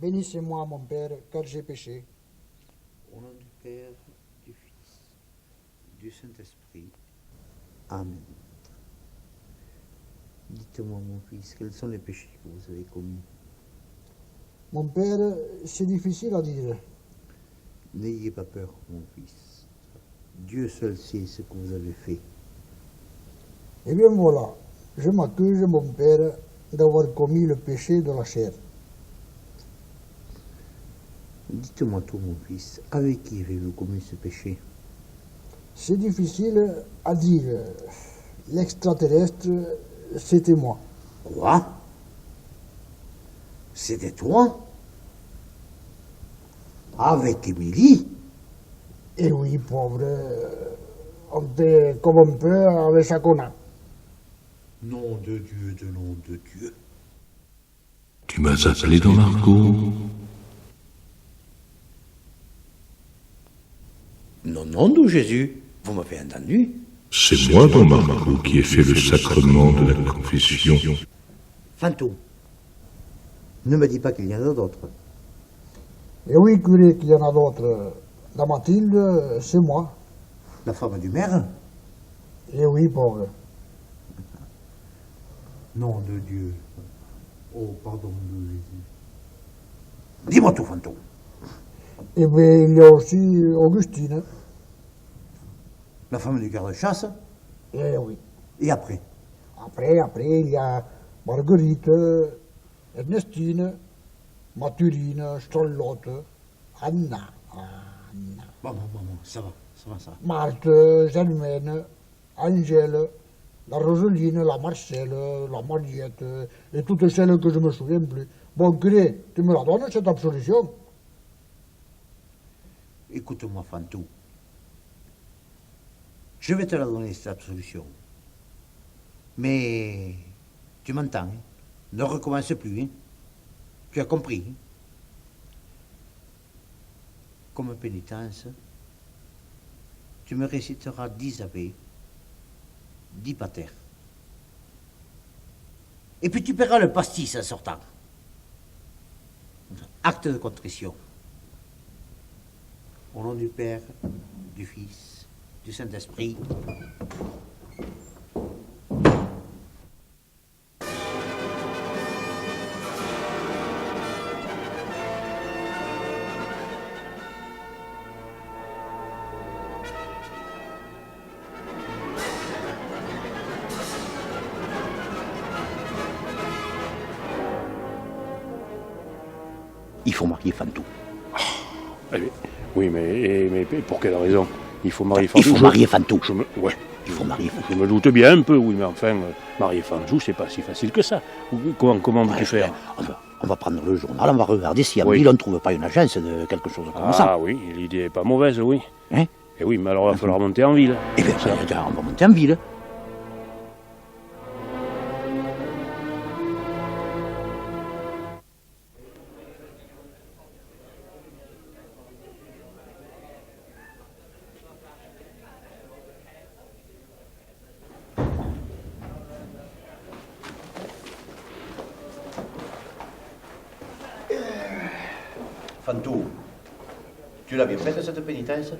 bénissez-moi, mon Père, car j'ai péché. Au nom du Père, du Fils, du Saint-Esprit. Amen. Dites-moi, mon fils, quels sont les péchés que vous avez commis? Mon Père, c'est difficile à dire. N'ayez pas peur, mon fils. Dieu seul sait ce que vous avez fait. Eh bien voilà, je m'accuse, mon Père, d'avoir commis le péché de la chair. Dites-moi tout, mon fils, avec qui avez-vous commis ce péché? C'est difficile à dire. L'extraterrestre, c'était moi. Quoi? C'était toi? Avec Émilie? Eh oui, pauvre, on fait comme on peut avec ça qu'on a. Nom de Dieu, de nom de Dieu. Tu m'as appelé Don Marco? Non, nom de Jésus, vous m'avez entendu? C'est moi, Don Marco, qui ai fait le sacrement de la confession. Fantôme, ne me dis pas qu'il y en a d'autres. Eh oui, curé, qu'il y en a d'autres. La Mathilde, c'est moi. La femme du maire? Eh oui, pauvre. Nom de Dieu. Oh, pardon de Jésus. Dis-moi tout, fantôme. Eh bien, il y a aussi Augustine. La femme du garde-chasse? Eh oui. Et après? Après, il y a Marguerite, Ernestine, Mathurine, Charlotte, Anna, Bon, ça va. Marthe, Germaine, Angèle, la Roseline, la Marcelle, la Mariette, et toutes celles que je me souviens plus. Bon, curé, tu me la donnes, cette absolution? Écoute-moi, fantôme. Je vais te la donner, cette absolution. Mais tu m'entends, hein? Ne recommence plus, hein? Tu as compris, hein? Comme pénitence, tu me réciteras 10 Ave, 10 Pater. Et puis tu paieras le pastis en sortant. Acte de contrition. Au nom du Père, du Fils, du Saint-Esprit. Il faut marier Fantou. Oui, mais pour quelle raison? Il faut marier Il Fantou. faut marier Fantou. Ouais. Il faut marier Fantou. Je me doute bien un peu, oui, mais enfin, marier Fantou, c'est pas si facile que ça. Comment veux-tu faire? On va prendre le journal, on va regarder si en Oui. ville on ne trouve pas une agence de quelque chose comme ça. Ah oui, l'idée est pas mauvaise, oui. Hein? Et oui, mais alors il va falloir monter en ville. Eh bien, on va monter en ville. Fantou, tu l'as bien faite cette pénitence?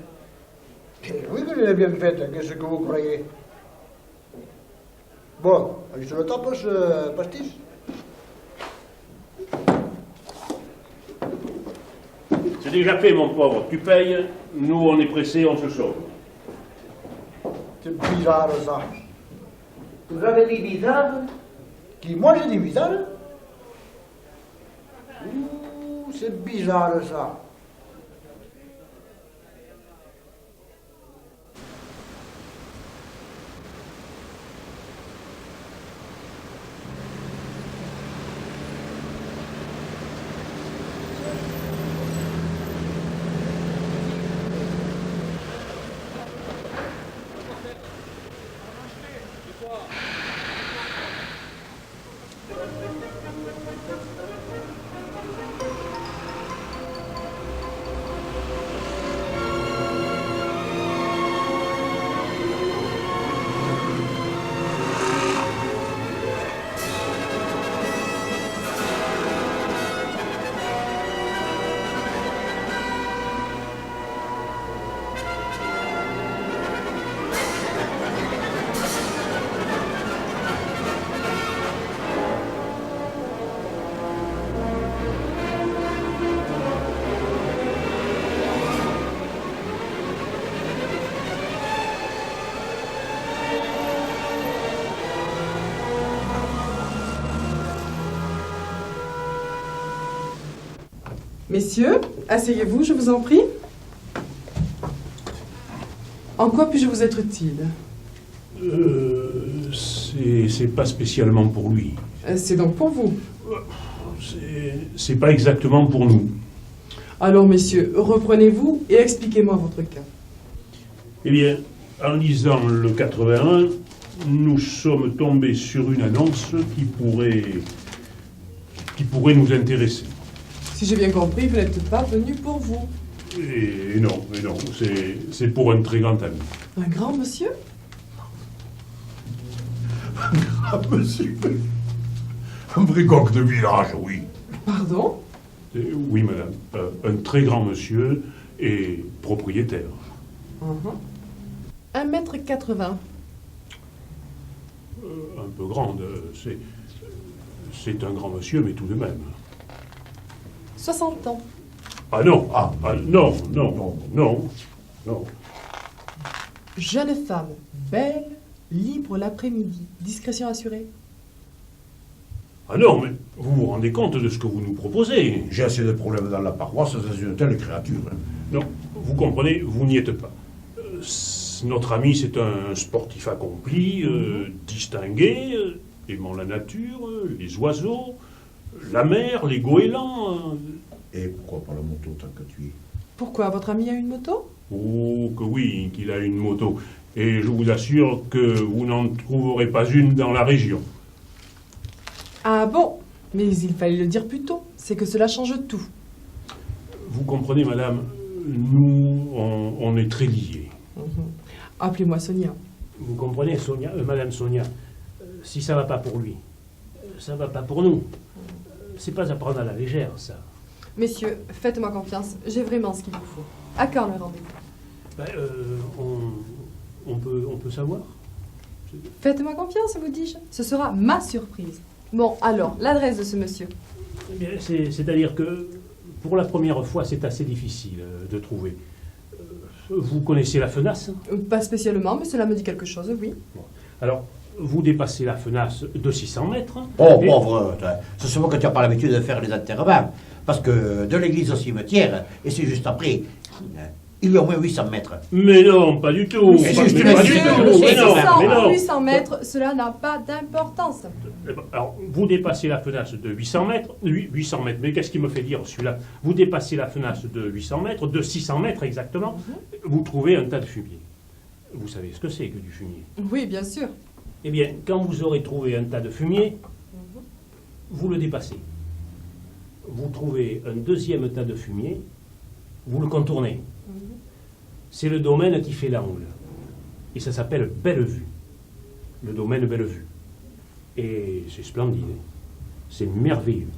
Eh oui que je l'ai bien faite, qu'est-ce que vous croyez? Bon, je le tape ce pastis. C'est déjà fait, mon pauvre. Tu payes, nous on est pressés, on se sauve. C'est bizarre ça. Vous avez dit bizarre? Qui, moi j'ai dit bizarre? Ouh, c'est bizarre ça. Messieurs, asseyez-vous, je vous en prie. En quoi puis-je vous être utile? C'est pas spécialement pour lui. C'est donc pour vous. C'est pas exactement pour nous. Alors, messieurs, reprenez-vous et expliquez-moi votre cas. Eh bien, en lisant le 81, nous sommes tombés sur une annonce qui pourrait nous intéresser. Si j'ai bien compris, vous n'êtes pas venu pour vous. Et non, c'est pour un très grand ami. Un grand monsieur? Ah, monsieur. Un vrai coq de village, oui. Pardon? Oui, madame. Un très grand monsieur et propriétaire. 1m80. Un peu grande. C'est un grand monsieur, mais tout de même. 60 ans. Ah non, non. Jeune femme, belle, libre l'après-midi. Discrétion assurée. Ah non, mais vous vous rendez compte de ce que vous nous proposez? J'ai assez de problèmes dans la paroisse dans une telle créature. Non, vous comprenez, vous n'y êtes pas. Notre ami, c'est un sportif accompli, distingué, aimant la nature, les oiseaux, la mer, les goélands. Et pourquoi pas la moto tant que tu y es? Pourquoi? Votre ami a une moto? Oh, que oui, qu'il a une moto. Et je vous assure que vous n'en trouverez pas une dans la région. Ah bon? Mais il fallait le dire plus tôt. C'est que cela change tout. Vous comprenez, madame, nous, on est très liés. Appelez-moi Sonia. Vous comprenez, Sonia, madame Sonia, si ça va pas pour lui, ça va pas pour nous. C'est pas à prendre à la légère, ça. Messieurs, faites-moi confiance, j'ai vraiment ce qu'il vous faut. À quand le rendez-vous? Ben, on peut savoir. Faites-moi confiance, vous dis-je. Ce sera ma surprise. Bon, alors, l'adresse de ce monsieur. Eh bien, c'est-à-dire que pour la première fois, c'est assez difficile de trouver. Vous connaissez la Fenasse? Pas spécialement, mais cela me dit quelque chose, oui. Bon. Alors, vous dépassez la Fenasse de 600 mètres. Oh, et- pauvre, c'est souvent que tu n'as pas l'habitude de faire les enterrements. Parce que de l'église au cimetière, et c'est juste après, il y a au moins 800 mètres. Mais non, pas du tout. Mais Pas- juste mais une pas du mesure, tout. monsieur, Mais non, 600 mais non. ou 800 mètres, cela n'a pas d'importance. Alors, vous dépassez la Fenasse de 800 mètres. Oui, 800 mètres. Mais qu'est-ce qui me fait dire celui-là? Vous dépassez la Fenasse de 800 mètres, de 600 mètres exactement. Vous trouvez un tas de fumier. Vous savez ce que c'est que du fumier? Oui, bien sûr. Eh bien, quand vous aurez trouvé un tas de fumier, vous le dépassez. Vous trouvez un deuxième tas de fumier, vous le contournez. C'est le domaine qui fait l'angle. Et ça s'appelle Bellevue. Le domaine Bellevue. Et c'est splendide. C'est merveilleux.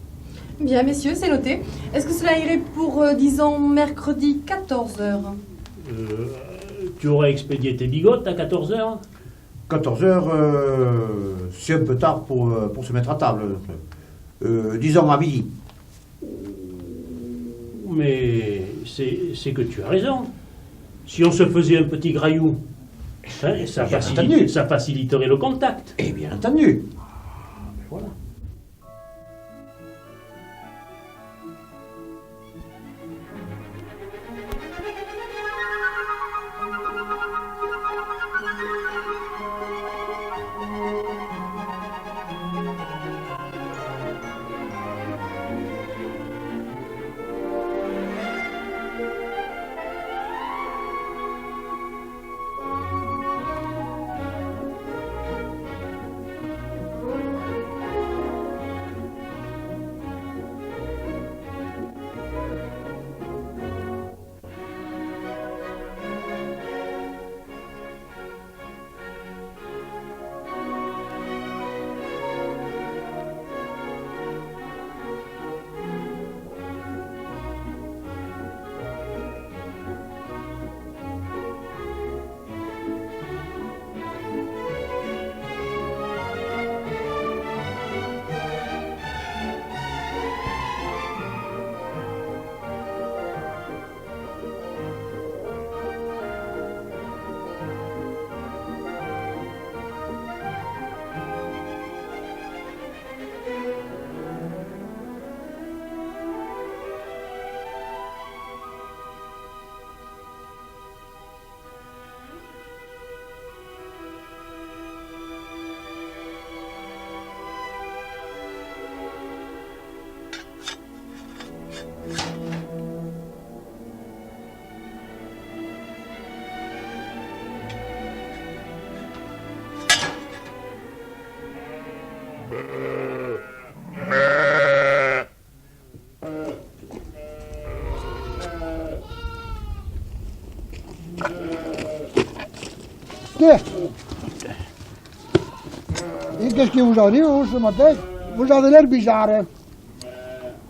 Bien, messieurs, c'est noté. Est-ce que cela irait pour, disons, mercredi 14h? Tu aurais expédié tes bigottes à 14h? 14 heures, c'est un peu tard pour se mettre à table. Disons à midi. Mais c'est que tu as raison. Si on se faisait un petit graillou, hein, ça faciliterait le contact. Et bien entendu. Voilà. Tiens. Et qu'est-ce qui vous arrive, vous, ce matin? Vous avez l'air bizarre. Hein?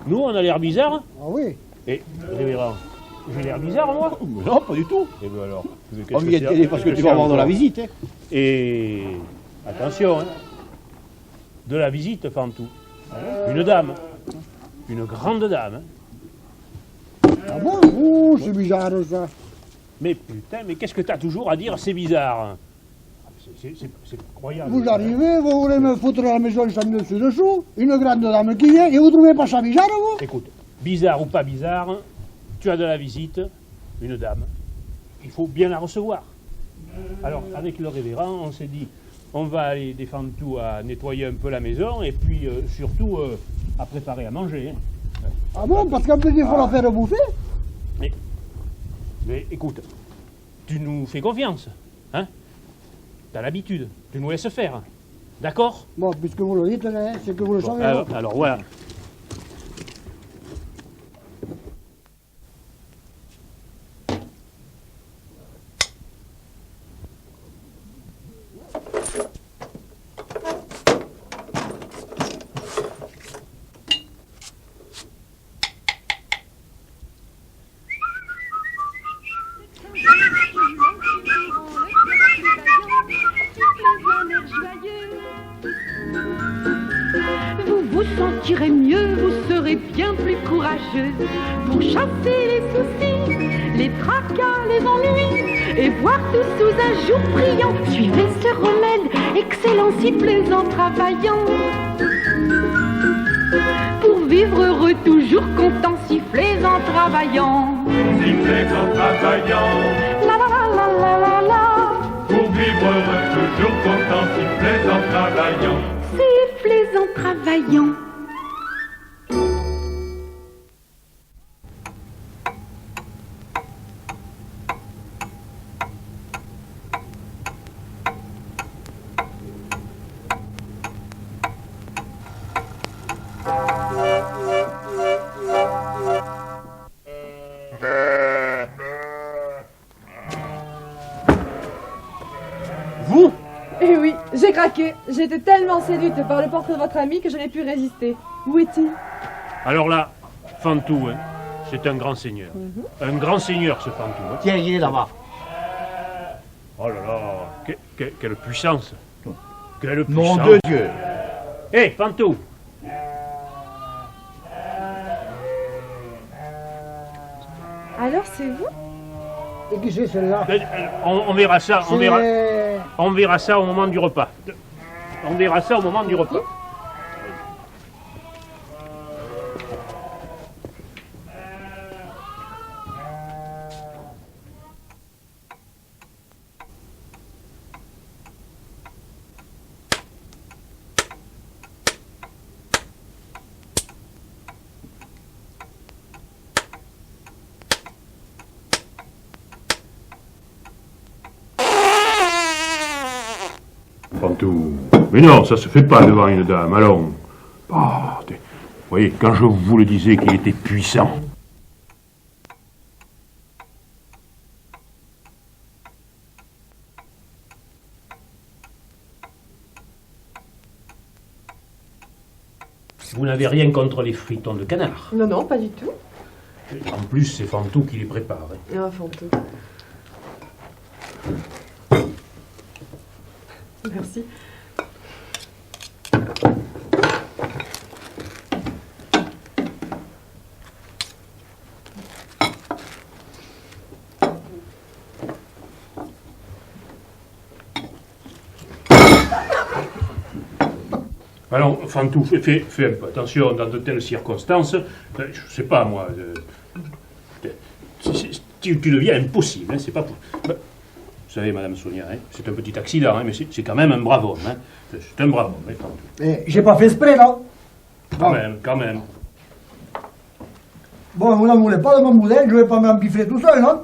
Nous, on a l'air bizarre. Ah oui. Et, révérend, j'ai l'air bizarre, moi? Non, pas du tout. Et bien alors, On vient t'aider parce que tu vas avoir de la visite. Hein. Et attention, hein, de la visite, Fantou. Une dame, une grande dame. Hein. Ah bon? Ouh, c'est bizarre, ça. Mais putain, mais qu'est-ce que t'as toujours à dire, c'est bizarre. C'est incroyable. Vous arrivez, vous voulez me foutre à la maison sans dessus-dessous, une grande dame qui vient, et vous trouvez pas ça bizarre, vous? Écoute, bizarre ou pas bizarre, tu as de la visite, une dame. Il faut bien la recevoir. Alors, avec le révérend, on s'est dit, on va aller des Fantous à nettoyer un peu la maison, et puis surtout à préparer à manger. Hein. Ah bon? Parce qu'en plus, il faut la faire bouffer? Mais écoute, tu nous fais confiance, hein? T'as l'habitude, tu nous laisses faire, d'accord? Bon, puisque vous le dites, hein, c'est que vous le savez. Alors voilà. Vous vous sentirez mieux, vous serez bien plus courageuse pour chasser les soucis, les tracas, les ennuis et voir tout sous un jour brillant. Suivez ce remède, excellent, sifflez en travaillant. Pour vivre heureux, toujours content, sifflez en travaillant. Sifflez en travaillant. La la la la la la la. Pour vivre heureux, toujours content, sifflez en travaillant. Sifflez en travaillant. Vous? Eh oui, j'ai craqué. J'ai été tellement séduite par le portrait de votre ami que je n'ai pu résister. Où est-il? Alors là, Fantou, hein, c'est un grand seigneur. Un grand seigneur, ce Fantou. Hein. Tiens, il est là-bas. Oh là là, quelle puissance. Quelle Nom puissance. de Dieu. Hé, Fantou. Alors c'est vous? Et qui c'est celle-là? On verra ça, C'est- on verra ça au moment du repas. On verra ça au moment du repas. Fantou. Mais non, ça se fait pas devant une dame, allons. Ah, vous voyez, quand je vous le disais qu'il était puissant. Vous n'avez rien contre les fritons de canard. Non, non, pas du tout. En plus, c'est Fantou qui les prépare. Hein. Ah, Fantou. Merci. Alors, Fantou, fais un peu attention dans de telles circonstances. Je sais pas, moi. Tu deviens impossible, hein, c'est pas pour... Vous savez, Madame Sonia, hein, c'est un petit accident, hein, mais c'est quand même un brave homme. Hein. C'est un brave homme, hein, Fantou. Eh, j'ai pas fait exprès, là. Quand même. Bon, vous n'en voulez pas de mon modèle, je vais pas m'empiffler tout seul, non?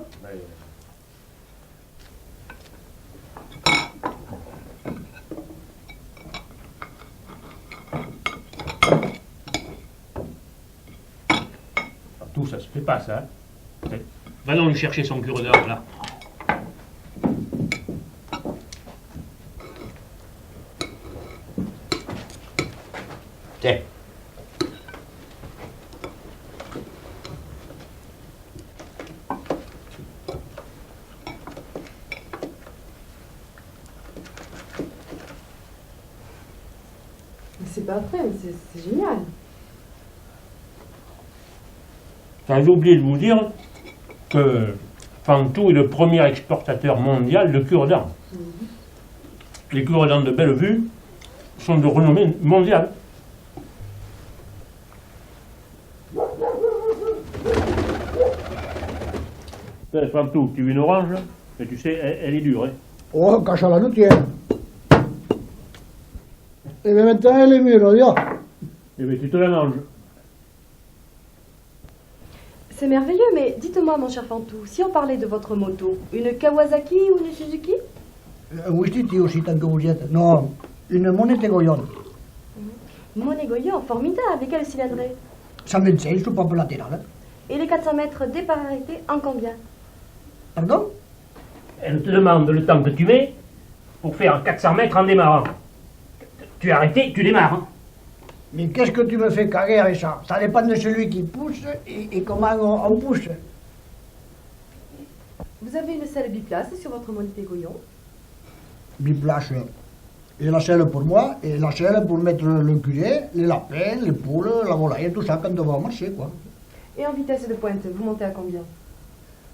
ça se fait pas, ça. Va donc lui chercher son cure-dent, là. Tiens. Mais c'est pas vrai, mais c'est génial. J'ai oublié de vous dire que Fantou est le premier exportateur mondial de cure-dents. Les cure-dents de Bellevue sont de renommée mondiale. Fantou, tu veux une orange? Mais tu sais, elle est dure. Hein. Oh, cache la noutière. Et bien maintenant, elle est mûre, viens. Eh bien, tu te la manges. C'est merveilleux, mais dites-moi, mon cher Fantou, si on parlait de votre moto, une Kawasaki ou une Suzuki? Ouistiti aussi, tant que vous y êtes. Non, une monnaie Goyon. Monégoyon, formidable. Et quelle cylindrée? 126, soupape latérale. Et les 400 mètres départ arrêté en combien? Pardon? Elle te demande le temps que tu mets pour faire 400 mètres en démarrant. Tu es arrêté, tu démarres. Hein. Mais qu'est-ce que tu me fais carrer avec ça? Ça dépend de celui qui pousse et comment on pousse. Vous avez une selle biplace sur votre Monégoyon? Biplace. Et la selle pour moi, et la selle pour mettre le curé, les lapins, les poules, la volaille, tout ça quand on va marcher, quoi. Et en vitesse de pointe, vous montez à combien?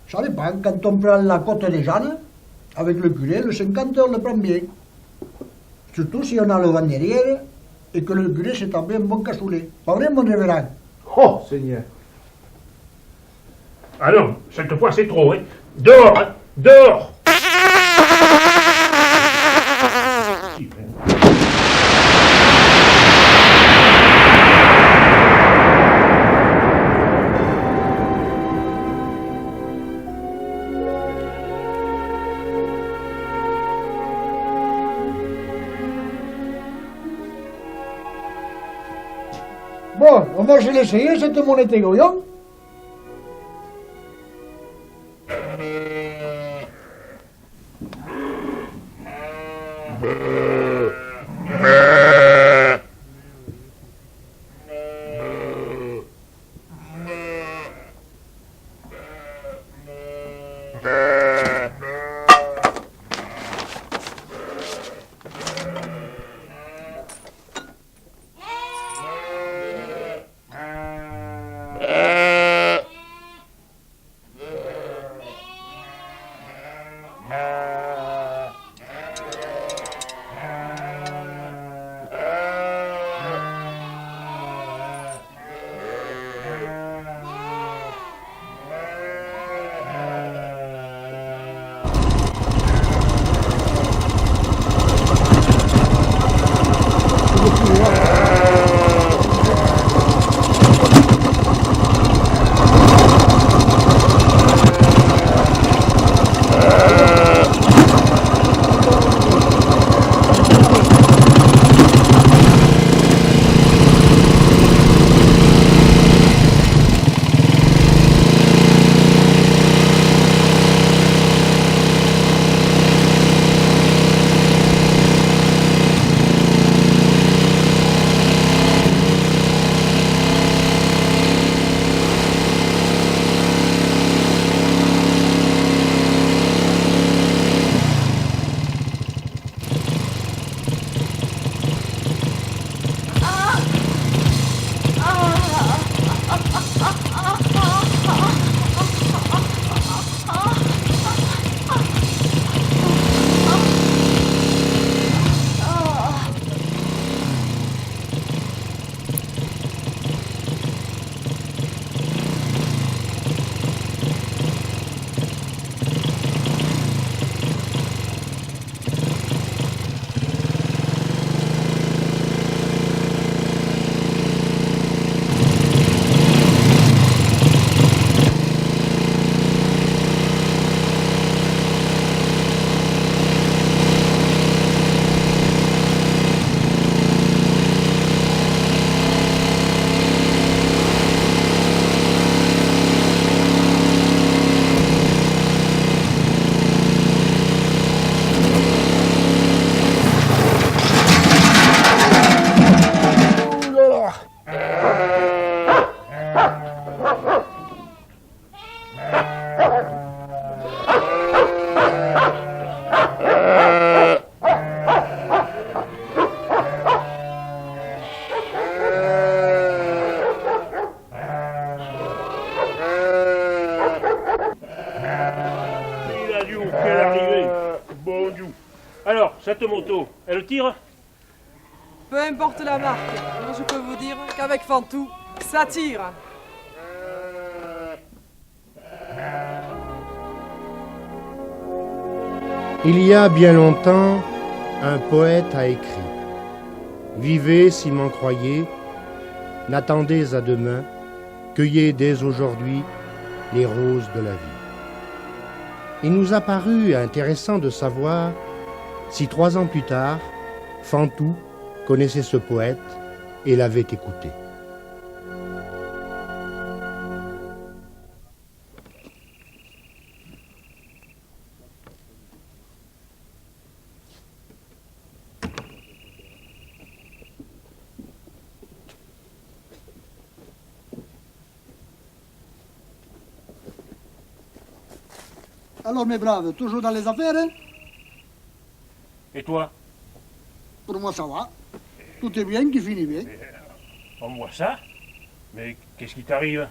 Ça dépend. Quand on prend la côte des Jeannes, avec le curé, le 50 on le prend bien. Surtout si on a le vent derrière et que le curé s'est tapé un bon cassoulet. Pas vrai, mon révérend? Oh, Seigneur. Ah non, cette fois c'est trop. Hein. Dehors, hein. Dehors. Bon, on va se l'essayer, cette monnaie Goyon. Alors, cette moto, elle tire? Peu importe la marque, moi je peux vous dire qu'avec Fantou, ça tire. Il y a bien longtemps, un poète a écrit « Vivez si m'en croyez, n'attendez à demain, cueillez dès aujourd'hui les roses de la vie. » Il nous a paru intéressant de savoir si 3 ans plus tard, Fantou connaissait ce poète et l'avait écouté. Alors mes braves, toujours dans les affaires hein? Et toi? Pour moi ça va. Tout est bien qui finit bien. On voit ça. Mais qu'est-ce qui t'arrive?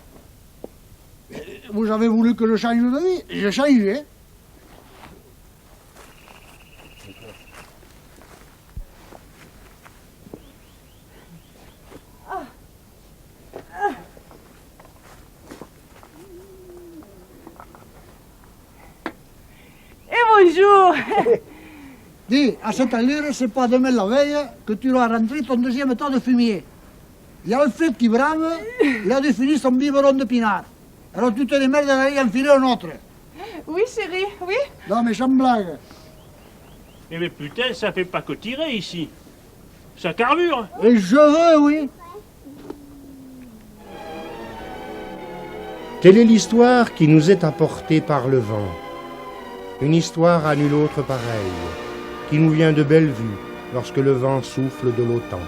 Vous avez voulu que je change de vie, j'ai changé. Bonjour. Dis, à cette allure, c'est pas demain la veille que tu auras rentré ton 2e tas de fumier. Il y a le fred qui brame, il a défini son biberon de pinard. Alors tu te démerdes d'aller enfiler un autre. Oui, chérie, oui. Non, mais sans blague. Eh mais putain, ça fait pas que tirer ici. Ça carbure. Et je veux, oui. Telle est l'histoire qui nous est apportée par le vent. Une histoire à nulle autre pareille, qui nous vient de Bellevue lorsque le vent souffle de l'automne.